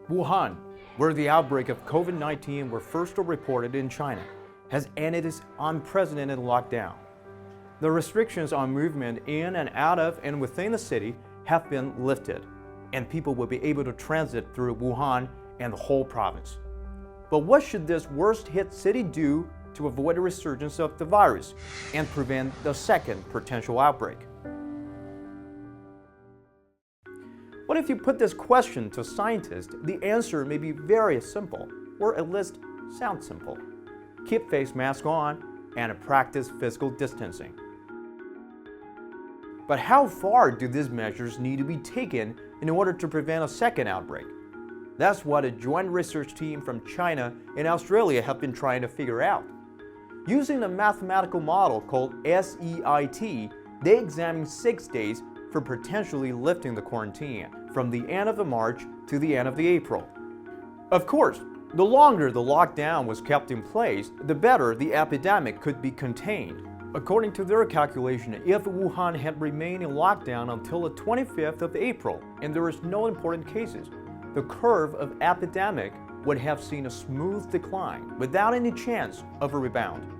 Wuhan, where the outbreak of COVID-19 were first reported in China, has ended its unprecedented lockdown. The restrictions on movement in and out of and within the city have been lifted, and people will be able to transit through Wuhan and the whole province. But what should this worst-hit city do to avoid a resurgence of the virus and prevent the second potential outbreak? What if you put this question to scientists? The answer may be very simple, or at least sound simple. Keep face mask on and practice physical distancing. But how far do these measures need to be taken in order to prevent a second outbreak? That's what a joint research team from China and Australia have been trying to figure out. Using a mathematical model called SEIT, they examined 6 days for potentially lifting the quarantine from the end of March to the end of April. Of course, the longer the lockdown was kept in place, the better the epidemic could be contained. According to their calculation, if Wuhan had remained in lockdown until the 25th of April and there is no important cases, the curve of epidemic would have seen a smooth decline without any chance of a rebound.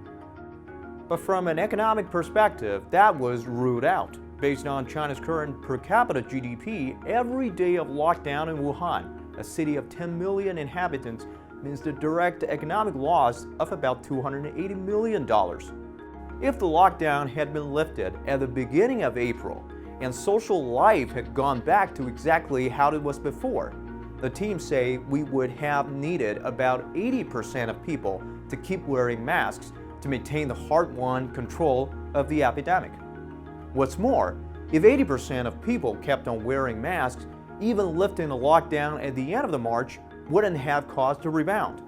But from an economic perspective, that was ruled out. Based on China's current per capita GDP, every day of lockdown in Wuhan, a city of 10 million inhabitants, means the direct economic loss of about $280 million. If the lockdown had been lifted at the beginning of April and social life had gone back to exactly how it was before, the team say we would have needed about 80% of people to keep wearing masks to maintain the hard-won control of the epidemic. What's more, if 80% of people kept on wearing masks, even lifting the lockdown at the end of March wouldn't have caused a rebound.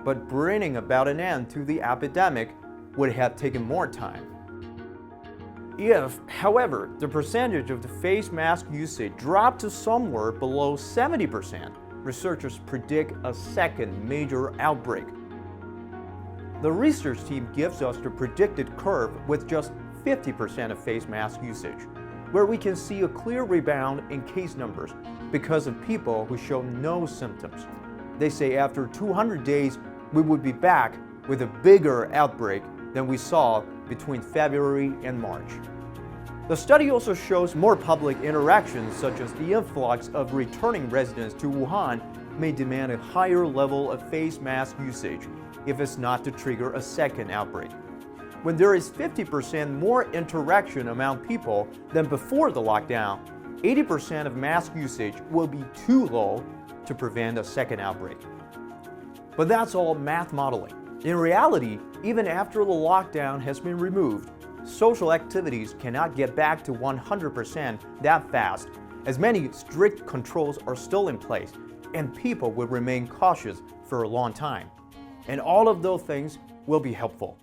But bringing about an end to the epidemic would have taken more time. If, however, the percentage of the face mask usage dropped to somewhere below 70%, researchers predict a second major outbreak. The research team gives us the predicted curve with just 50% of face mask usage, where we can see a clear rebound in case numbers because of people who show no symptoms. They say after 200 days, we would be back with a bigger outbreak than we saw between February and March. The study also shows more public interactions, such as the influx of returning residents to Wuhan may demand a higher level of face mask usage if it's not to trigger a second outbreak. When there is 50% more interaction among people than before the lockdown, 80% of mask usage will be too low to prevent a second outbreak. But that's all math modeling. In reality, even after the lockdown has been removed, social activities cannot get back to 100% that fast, as many strict controls are still in place, and people will remain cautious for a long time. And all of those things will be helpful.